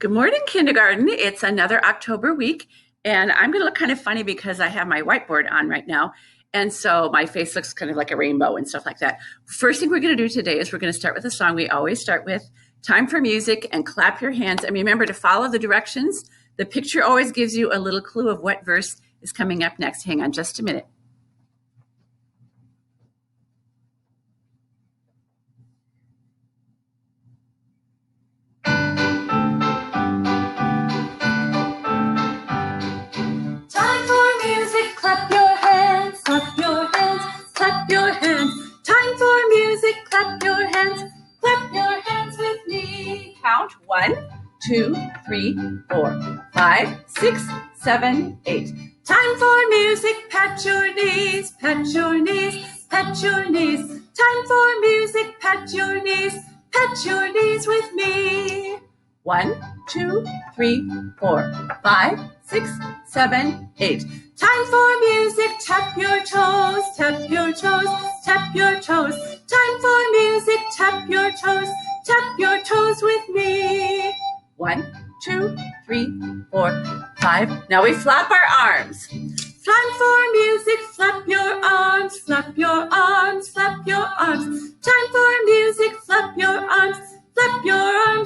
Good morning, kindergarten. It's another October week, and I'm going to look kind of funny because I have my whiteboard on right now. And so my face looks kind of like a rainbow and stuff like that. First thing we're going to do today is we're going to start with a song we always start with. Time for music, and clap your hands. And remember to follow the directions. The picture always gives you a little clue of what verse is coming up next. Hang on just a minute. Time for music, clap your hands, clap your hands, clap your hands. Time for music, clap your hands with me. Count 1, 2, 3, 4, 5, 6, 7, 8. Time for music, pat your knees, pat your knees, pat your knees. Time for music, pat your knees with me. 1, 2, 3, 4, 5, 6, 7, 8. Time for music, tap your toes, tap your toes, tap your toes. Time for music, tap your toes with me. 1, 2, 3, 4, 5. Now we flap our arms. Time for music, flap your arms, flap your arms, flap your arms. Time for music, flap your arms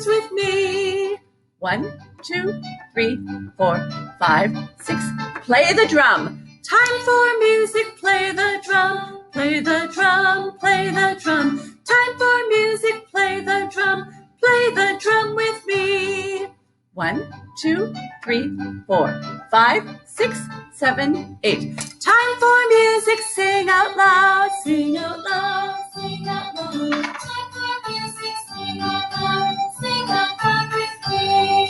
with me. 1, 2, 3, 4, 5, 6. Play the drum. Time for music, play the drum, play the drum, play the drum. Time for music, play the drum with me. 1, 2, 3, 4, 5, 6, 7, 8. Time for music, sing out loud, sing out loud, sing out loud. Time for music, sing out loud with me.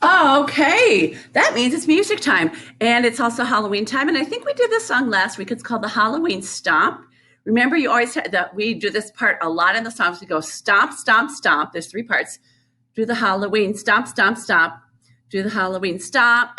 Okay, that means it's music time, and it's also Halloween time. And I think we did this song last week. It's called the Halloween Stomp. Remember, you always had that. We do this part a lot in the songs. We go stomp, stomp, stomp. There's 3 parts. Do the Halloween stomp, stomp, stomp. Do the Halloween stomp.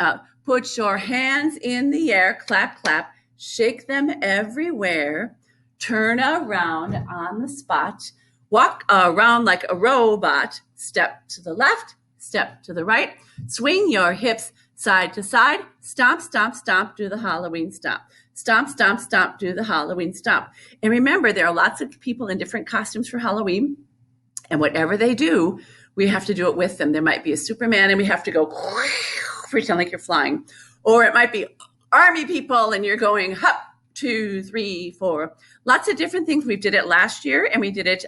Put your hands in the air, clap, clap. Shake them everywhere. Turn around on the spot. Walk around like a robot. Step to the left, step to the right. Swing your hips side to side. Stomp, stomp, stomp. Do the Halloween stomp. Stomp, stomp, stomp. Do the Halloween stomp. And remember, there are lots of people in different costumes for Halloween. And whatever they do, we have to do it with them. There might be a Superman and we have to go pretend like you're flying. Or it might be army people and you're going hup, 2, 3, 4. Lots of different things. We did it last year and we did it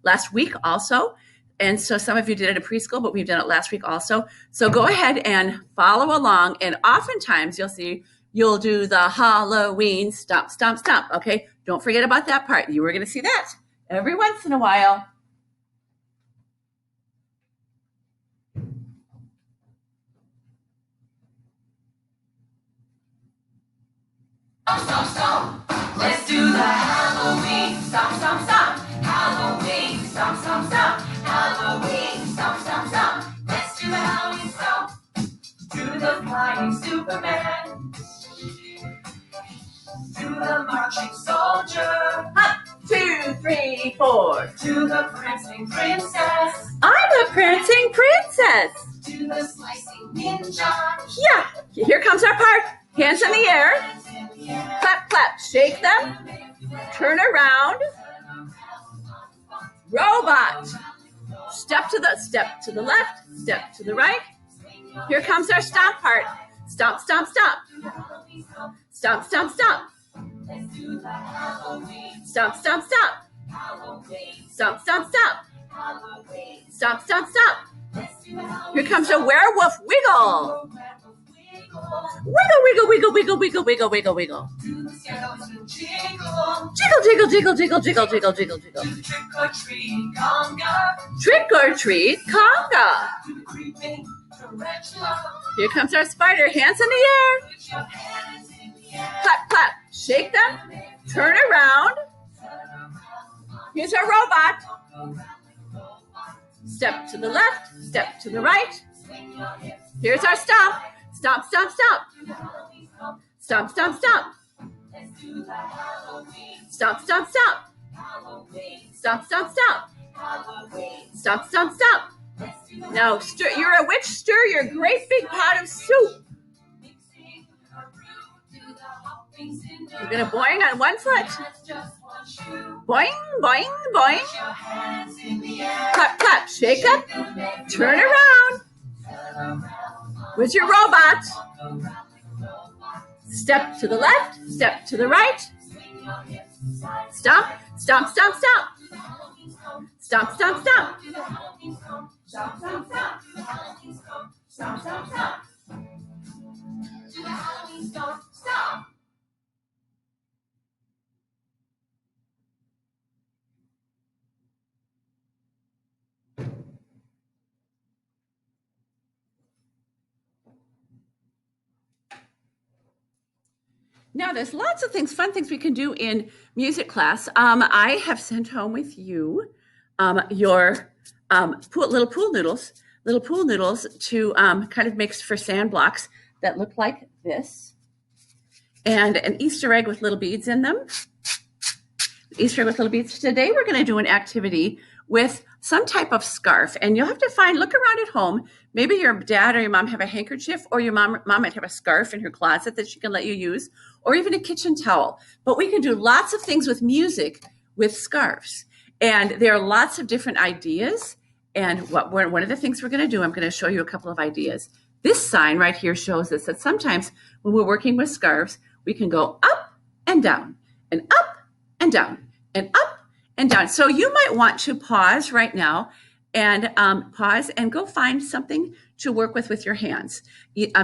last week also. And so some of you did it in preschool, but we've done it last week also. So go ahead and follow along. And oftentimes you'll see you'll do the Halloween stomp, stomp, stomp. Okay, don't forget about that part. You were going to see that every once in a while. Stomp, stomp. Let's do the Halloween stomp, stomp, stomp. Halloween stomp, stomp, stomp. Halloween stomp, stomp, stomp. Let's do the Halloween stomp. Do the flying Superman. Do the marching soldier. Up, 2, 3, 4. Do the prancing princess. I'm a prancing princess. Do the slicing ninja. Yeah, here comes our part. Hands in the air. Clap, clap, shake them. Turn around. Robot. Step to the left, step to the right. Here comes our stomp part. Stomp, stomp, stomp. Stomp, stomp, stomp. Stomp, stomp, stomp. Stomp, stomp, stomp. Stomp, stomp, stomp. Here comes a werewolf wiggle. Wiggle, wiggle, wiggle, wiggle, wiggle, wiggle, wiggle, wiggle. Jiggle, jiggle, jiggle, jiggle, jiggle, jiggle, jiggle, jiggle. Trick or treat conga. Trick or treat conga. Creeping tarantula. Here comes our spider. Hands in the air. Put your hands in the air. Clap, clap. Shake them. Turn around. Here's our robot. Step to the left. Step to the right. Here's our stomp. Stomp, stomp, stomp. Stomp, stomp, stomp. Stomp, stomp, stomp. Stomp, stomp, stomp. Stomp, stomp, stomp. Now, stir. You're a witch. Stir your great big pot of soup. We're going to boing on one foot. Boing, boing, boing. Clap, clap, shake up. Turn around. Where's your robot? Step to the left, step to the right. Stomp, stomp, stomp, stomp. Stomp, stomp, stomp. Stomp, stomp, stomp. Stomp, stomp, stomp. Do the Halloween stomp, stomp. Now, there's lots of things, fun things we can do in music class. I have sent home with you your little pool noodles to kind of make for sand blocks that look like this, and an Easter egg with little beads in them. Easter egg with little beads. Today, we're going to do an activity with some type of scarf, and you'll have to look around at home. Maybe your dad or your mom have a handkerchief, or your mom might have a scarf in her closet that she can let you use, or even a kitchen towel. But we can do lots of things with music with scarves. And there are lots of different ideas. And one of the things we're going to do, I'm going to show you a couple of ideas. This sign right here shows us that sometimes when we're working with scarves, we can go up and down, and up and down, and up and down. So you might want to pause right now and pause and go find something to work with your hands.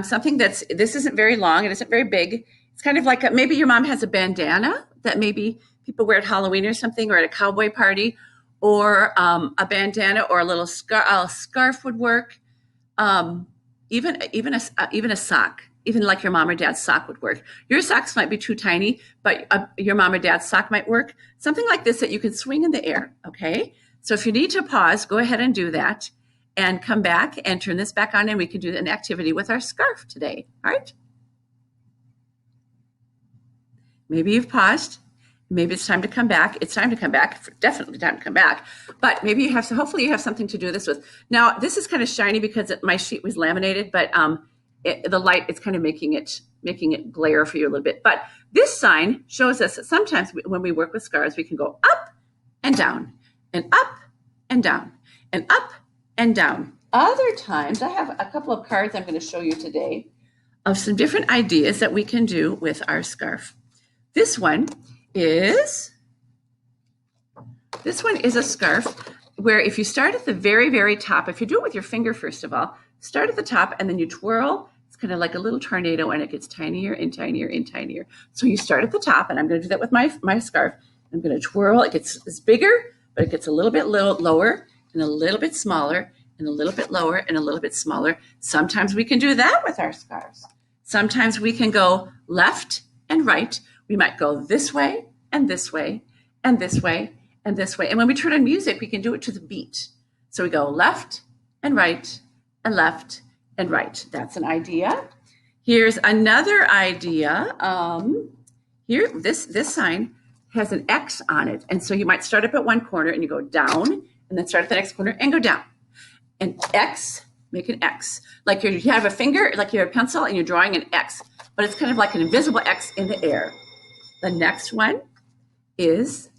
Something this isn't very long, it isn't very big. It's kind of like maybe your mom has a bandana that maybe people wear at Halloween or something, or at a cowboy party, or a bandana or a little scarf would work. Even a sock, even like your mom or dad's sock would work. Your socks might be too tiny, but your mom or dad's sock might work. Something like this that you can swing in the air, okay? So if you need to pause, go ahead and do that and come back and turn this back on, and we can do an activity with our scarf today, all right? Maybe you've paused. Maybe it's time to come back. It's time to come back, definitely time to come back. But maybe hopefully you have something to do this with. Now, this is kind of shiny because my sheet was laminated, but the light is kind of making it glare for you a little bit. But this sign shows us that sometimes when we work with scarves, we can go up and down, and up and down, and up and down. Other times, I have a couple of cards I'm going to show you today of some different ideas that we can do with our scarf. This one is a scarf where if you start at the very, very top, if you do it with your finger, first of all, start at the top and then you twirl. It's kind of like a little tornado, and it gets tinier and tinier and tinier. So you start at the top, and I'm going to do that with my scarf. I'm going to twirl. It's bigger, but it gets a little bit lower and a little bit smaller and a little bit lower and a little bit smaller. Sometimes we can do that with our scarves. Sometimes we can go left and right. We might go this way and this way and this way and this way. And when we turn on music, we can do it to the beat. So we go left and right and left and right. That's an idea. Here's another idea. Here, this sign has an X on it. And so you might start up at one corner and you go down, and then start at the next corner and go down. And X, make an X. Like you have a finger, like you have a pencil and you're drawing an X, but it's kind of like an invisible X in the air. The next one is,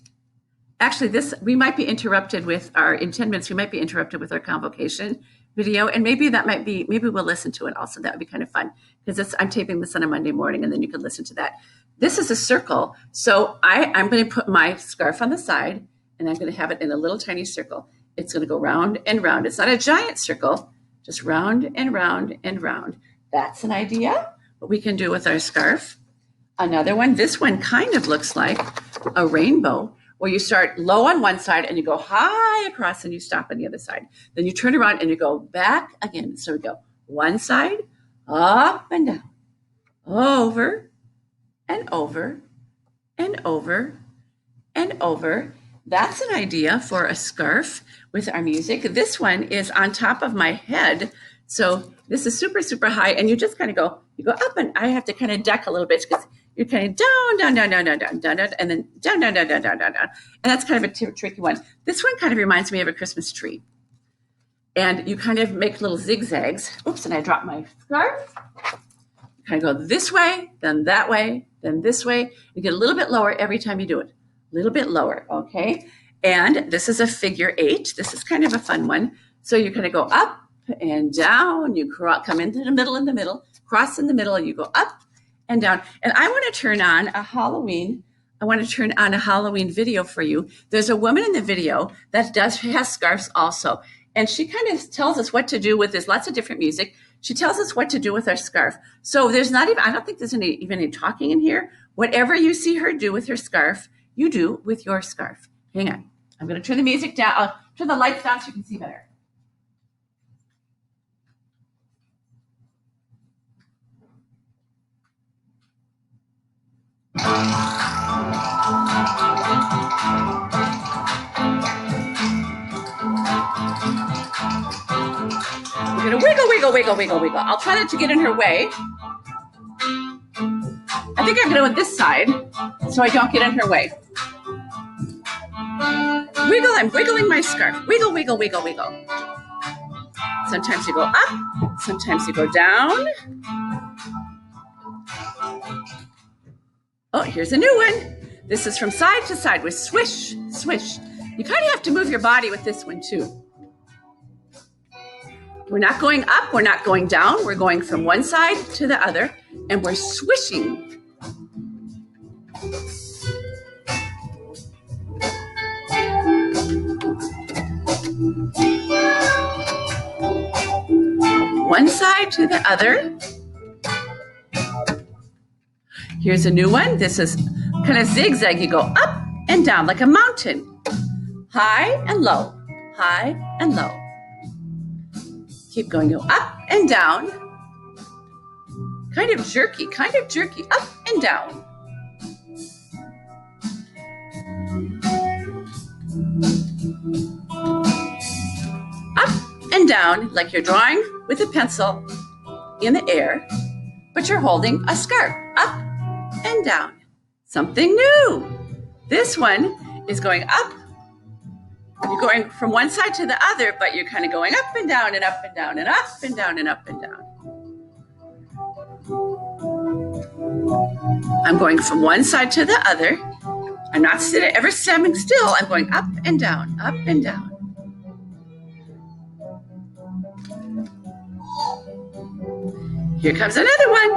actually we might be interrupted with in 10 minutes, we might be interrupted with our convocation video. And maybe we'll listen to it also. That would be kind of fun, because I'm taping this on a Monday morning, and then you can listen to that. This is a circle. So I'm going to put my scarf on the side, and I'm going to have it in a little tiny circle. It's going to go round and round. It's not a giant circle, just round and round and round. That's an idea, what we can do with our scarf. Another one, this one kind of looks like a rainbow, where you start low on one side and you go high across and you stop on the other side. Then you turn around and you go back again. So we go one side, up and down, over and over and over and over. That's an idea for a scarf with our music. This one is on top of my head. So this is super, super high, and you just kind of go, you go up, and I have to kind of duck a little bit because you're kind of down, down, down, down, down, down, down, down, and then down, down, down, down, down, down, down. And that's kind of a tricky one. This one kind of reminds me of a Christmas tree. And you kind of make little zigzags. Oops, and I dropped my scarf. You kind of go this way, then that way, then this way. You get a little bit lower every time you do it. A little bit lower, okay? And this is a figure 8. This is kind of a fun one. So you're going to go up and down. You come into the middle, cross in the middle, and you go up and down. And I want to turn on a Halloween video for you. There's a woman in the video that has scarves also. And she kind of tells us what to do with this. Lots of different music. She tells us what to do with our scarf. So there's not even, I don't think there's even any talking in here. Whatever you see her do with her scarf, you do with your scarf. Hang on. I'm going to turn the music down. I'll turn the lights down so you can see better. We're going to wiggle, wiggle, wiggle, wiggle, wiggle. I'll try not to get in her way. I think I'm going to go this side so I don't get in her way. Wiggle, I'm wiggling my scarf. Wiggle, wiggle, wiggle, wiggle. Sometimes you go up, sometimes you go down. Oh, here's a new one. This is from side to side with swish, swish. You kind of have to move your body with this one too. We're not going up, we're not going down. We're going from one side to the other, and we're swishing. One side to the other. Here's a new one. This is kind of zigzag. You go up and down like a mountain. High and low, high and low. Keep going, go up and down. Kind of jerky, up and down. Up and down, like you're drawing with a pencil in the air, but you're holding a scarf. Up and down. Something new. This one is going up. You're going from one side to the other, but you're kind of going up and down and up and down and up and down and up and down. I'm going from one side to the other. I'm not ever standing still. I'm going up and down, up and down. Here comes another one.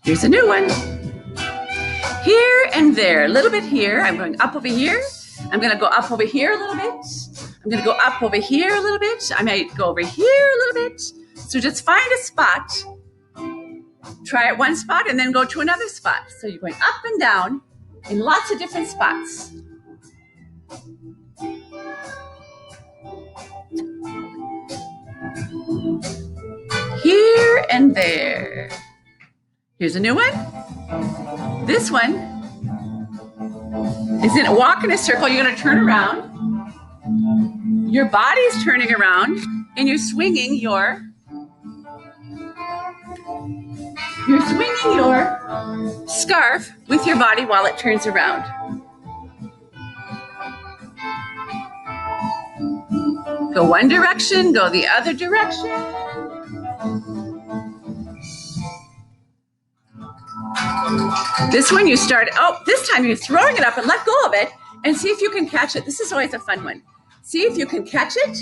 Here's a new one. Here and there, a little bit here. I'm going up over here. I'm going to go up over here a little bit. I'm going to go up over here a little bit. I might go over here a little bit. So just find a spot. Try at one spot and then go to another spot. So you're going up and down in lots of different spots. Here and there. Here's a new one. This one is in a walk in a circle. You're going to turn around. Your body's turning around, and you're swinging your scarf with your body while it turns around. Go one direction, go the other direction. This one you start, this time you're throwing it up and let go of it and see if you can catch it. This is always a fun one. See if you can catch it,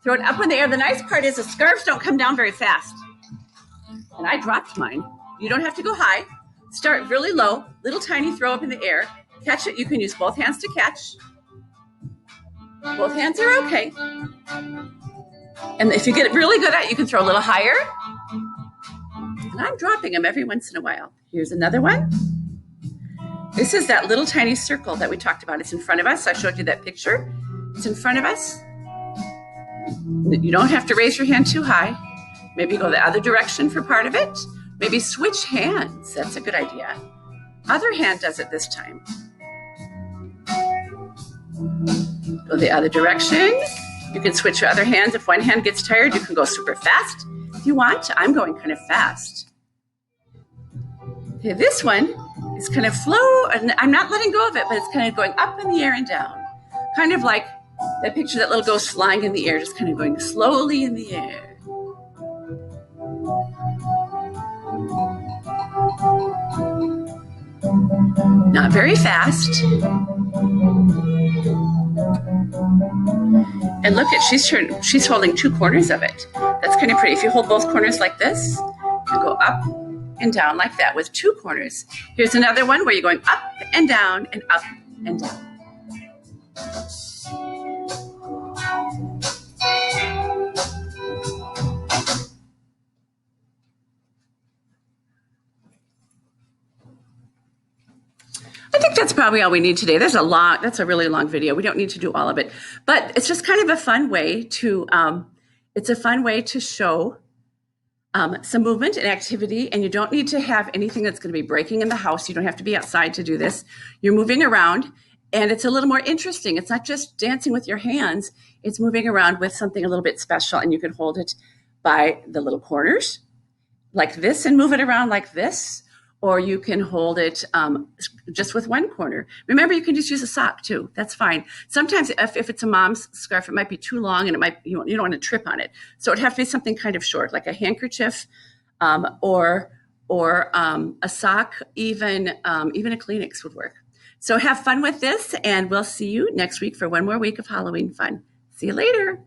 throw it up in the air. The nice part is the scarves don't come down very fast. And I dropped mine. You don't have to go high. Start really low, little tiny throw up in the air. Catch it. You can use both hands to catch. Both hands are okay. And if you get really good at it, you can throw a little higher. And I'm dropping them every once in a while. Here's another one. This is that little tiny circle that we talked about. It's in front of us. I showed you that picture. It's in front of us. You don't have to raise your hand too high. Maybe go the other direction for part of it. Maybe switch hands. That's a good idea. Other hand does it this time. Go the other direction. You can switch your other hands. If one hand gets tired, you can go super fast. If you want, I'm going kind of fast. Okay, this one is kind of flow, and I'm not letting go of it, but it's kind of going up in the air and down. Kind of like that picture, that little ghost flying in the air, just kind of going slowly in the air. Not very fast. And look at, she's holding two corners of it. That's kind of pretty. If you hold both corners like this, you go up and down like that with two corners. Here's another one where you're going up and down and up and down. I think that's probably all we need today. That's a really long video. We don't need to do all of it, but it's just kind of a fun way to, show some movement and activity, and you don't need to have anything that's going to be breaking in the house. You don't have to be outside to do this. You're moving around, and it's a little more interesting. It's not just dancing with your hands. It's moving around with something a little bit special, and you can hold it by the little corners like this and move it around like this, or you can hold it just with one corner. Remember, you can just use a sock too. That's fine. Sometimes if it's a mom's scarf, it might be too long and you don't want to trip on it. So it'd have to be something kind of short, like a handkerchief or a sock, even a Kleenex would work. So have fun with this, and we'll see you next week for one more week of Halloween fun. See you later.